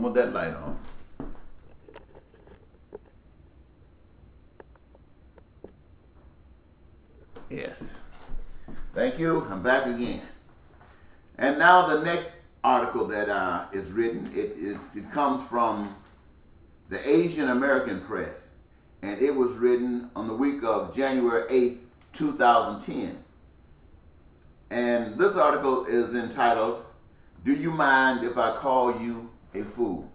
want that light on. Yes. Thank you. I'm back again. And now the next article that is written, it comes from the Asian American Press, and it was written on the week of January 8, 2010. And this article is entitled, "Do You Mind If I Call You a Fool?"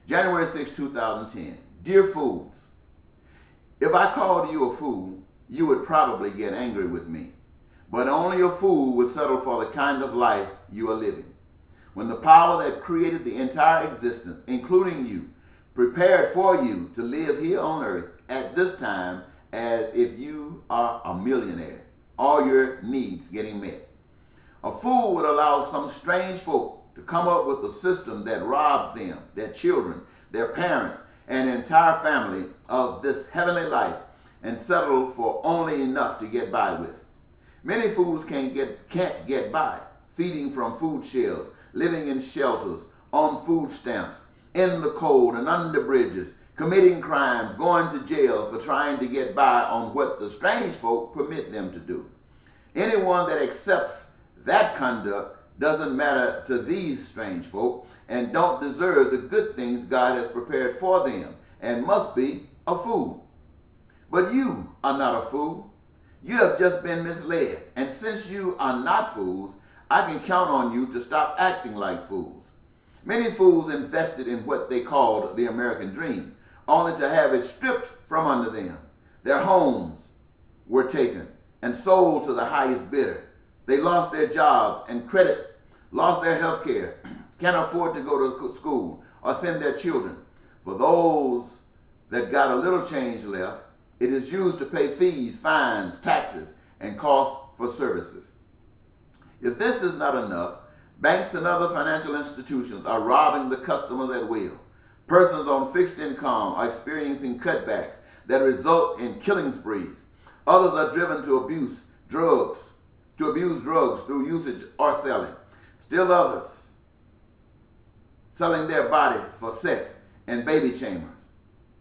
January 6, 2010. Dear fools, if I called you a fool, you would probably get angry with me. But only a fool would settle for the kind of life you are living. When the power that created the entire existence, including you, prepared for you to live here on earth at this time as if you are a millionaire, all your needs getting met. A fool would allow some strange folk to come up with a system that robs them, their children, their parents, and entire family of this heavenly life and settle for only enough to get by with. Many fools can't get by, feeding from food shelves, living in shelters, on food stamps, in the cold and under bridges, committing crimes, going to jail for trying to get by on what the strange folk permit them to do. Anyone that accepts that conduct doesn't matter to these strange folk and don't deserve the good things God has prepared for them and must be a fool. But you are not a fool. You have just been misled. And since you are not fools, I can count on you to stop acting like fools. Many fools invested in what they called the American dream, only to have it stripped from under them. Their homes were taken and sold to the highest bidder. They lost their jobs and credit, lost their health care, can't afford to go to school or send their children. For those that got a little change left, it is used to pay fees, fines, taxes, and costs for services. If this is not enough, banks and other financial institutions are robbing the customers at will. Persons on fixed income are experiencing cutbacks that result in killing sprees. Others are driven to abuse drugs through usage or selling. Still others selling their bodies for sex and baby chambers.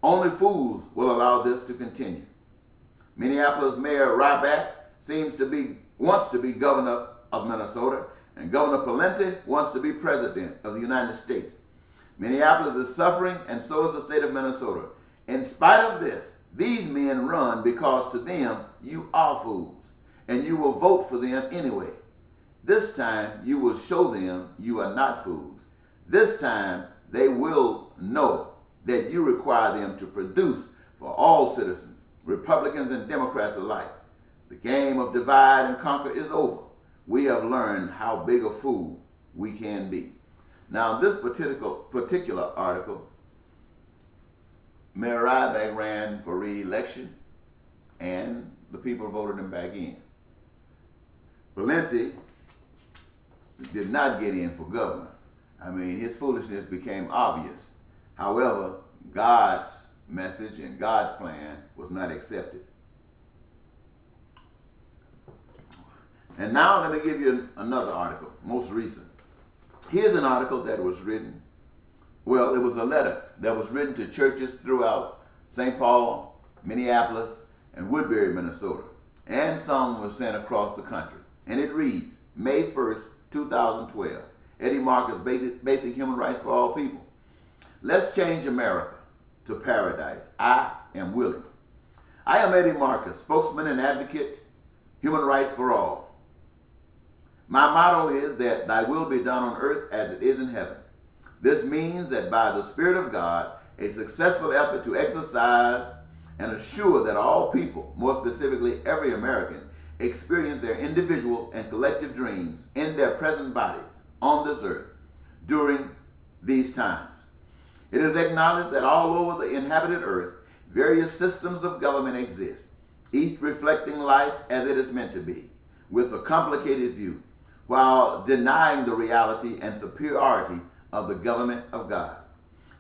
Only fools will allow this to continue. Minneapolis Mayor Ryback wants to be governor of Minnesota, and Governor Pawlenty wants to be president of the United States. Minneapolis is suffering, and so is the state of Minnesota. In spite of this, these men run because to them you are fools, and you will vote for them anyway. This time you will show them you are not fools. This time they will know that you require them to produce for all citizens, Republicans and Democrats alike. The game of divide and conquer is over. We have learned how big a fool we can be. Now, this particular article, Mayor Ryback ran for re-election, and the people voted him back in. Pawlenty did not get in for governor. I mean, his foolishness became obvious. However, God's message and God's plan was not accepted. And now let me give you another article, most recent. Here's an article that was written, well, it was a letter that was written to churches throughout St. Paul, Minneapolis, and Woodbury, Minnesota. And some were sent across the country. And it reads, May 1st, 2012, Eddie Marcus, Basic Human Rights for All People. Let's change America to paradise. I am willing. I am Eddie Marcus, spokesman and advocate, human rights for all. My motto is that thy will be done on earth as it is in heaven. This means that by the Spirit of God, a successful effort to exercise and assure that all people, more specifically every American, experience their individual and collective dreams in their present bodies on this earth during these times. It is acknowledged that all over the inhabited earth, various systems of government exist, each reflecting life as it is meant to be, with a complicated view, while denying the reality and superiority of the government of God.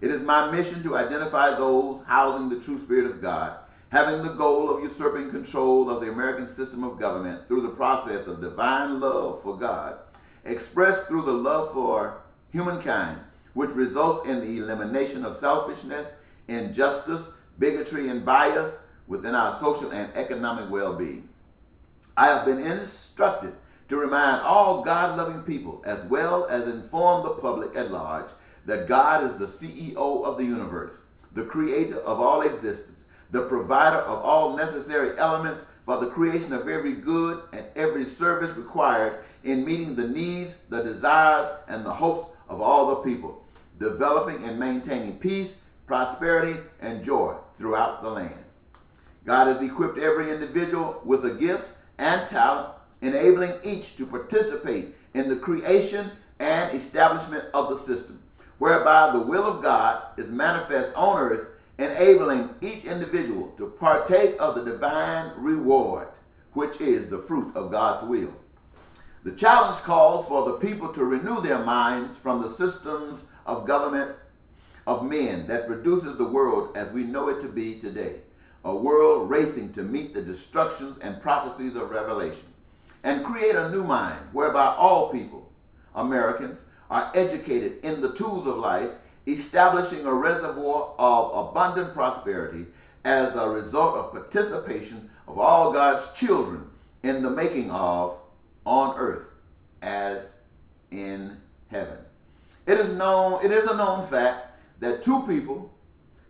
It is my mission to identify those housing the true Spirit of God, having the goal of usurping control of the American system of government through the process of divine love for God, expressed through the love for humankind, which results in the elimination of selfishness, injustice, bigotry, and bias within our social and economic well-being. I have been instructed to remind all God-loving people, as well as inform the public at large, that God is the CEO of the universe, the creator of all existence, the provider of all necessary elements for the creation of every good and every service required in meeting the needs, the desires, and the hopes of all the people, developing and maintaining peace, prosperity, and joy throughout the land. God has equipped every individual with a gift and talent, enabling each to participate in the creation and establishment of the system, whereby the will of God is manifest on earth, enabling each individual to partake of the divine reward, which is the fruit of God's will. The challenge calls for the people to renew their minds from the systems of government of men that produces the world as we know it to be today, a world racing to meet the destructions and prophecies of Revelation, and create a new mind whereby all people, Americans, are educated in the tools of life, establishing a reservoir of abundant prosperity as a result of participation of all God's children in the making of on earth as in heaven. It is a known fact that two people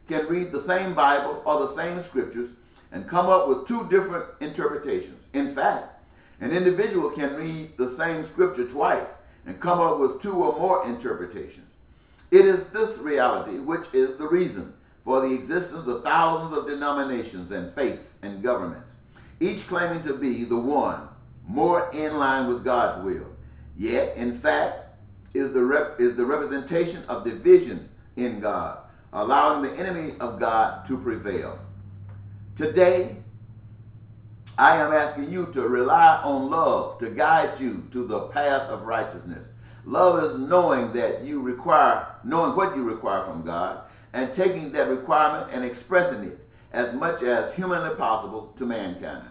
can read the same Bible or the same scriptures and come up with two different interpretations. In fact, an individual can read the same scripture twice and come up with two or more interpretations. It is this reality which is the reason for the existence of thousands of denominations and faiths and governments, each claiming to be the one more in line with God's will, yet in fact is the representation of division in God, allowing the enemy of God to prevail. Today, I am asking you to rely on love to guide you to the path of righteousness. Love is knowing what you require from God and taking that requirement and expressing it as much as humanly possible to mankind.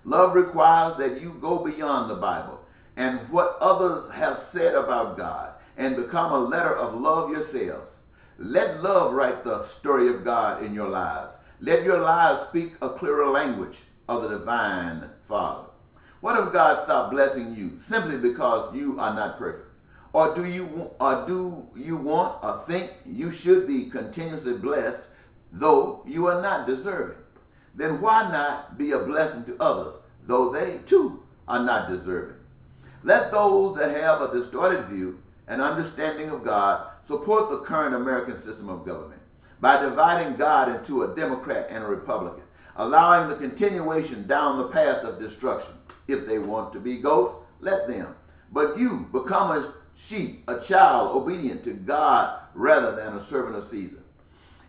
Love requires that you go beyond the Bible and what others have said about God and become a letter of love yourselves. Let love write the story of God in your lives. Let your lives speak a clearer language of the divine Father. What if God stopped blessing you simply because you are not perfect? Or do you want or think you should be continuously blessed though you are not deserving? Then why not be a blessing to others though they too are not deserving? Let those that have a distorted view and understanding of God support the current American system of government by dividing God into a Democrat and a Republican, allowing the continuation down the path of destruction. If they want to be goats, let them. But you become a sheep, a child obedient to God rather than a servant of Caesar.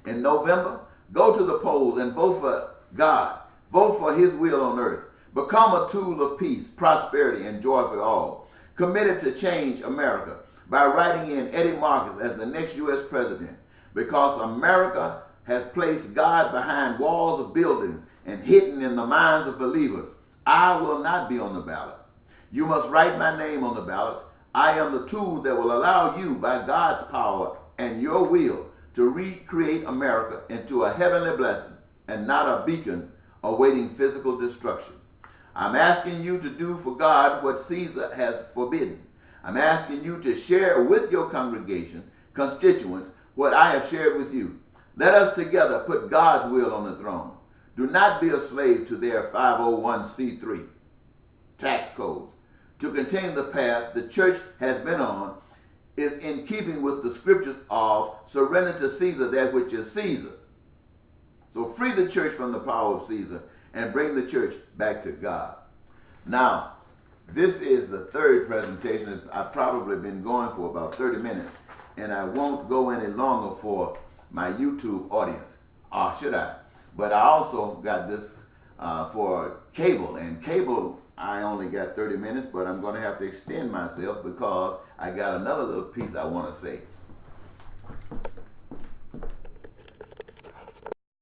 In November, go to the polls and vote for God. Vote for his will on earth. Become a tool of peace, prosperity, and joy for all. Committed to change America by writing in Eddie Marcus as the next U.S. president, because America has placed God behind walls of buildings and hidden in the minds of believers. I will not be on the ballot. You must write my name on the ballot. I am the tool that will allow you, by God's power and your will, to recreate America into a heavenly blessing and not a beacon awaiting physical destruction. I'm asking you to do for God what Caesar has forbidden. I'm asking you to share with your congregation, constituents, what I have shared with you. Let us together put God's will on the throne. Do not be a slave to their 501c3 tax codes. To continue the path the church has been on is in keeping with the scriptures of surrender to Caesar that which is Caesar. So free the church from the power of Caesar and bring the church back to God. Now, this is the third presentation. I've probably been going for about 30 minutes, and I won't go any longer for my YouTube audience. Or should I? But I also got this for cable, and cable I only got 30 minutes, but I'm going to have to extend myself because I got another little piece I want to say.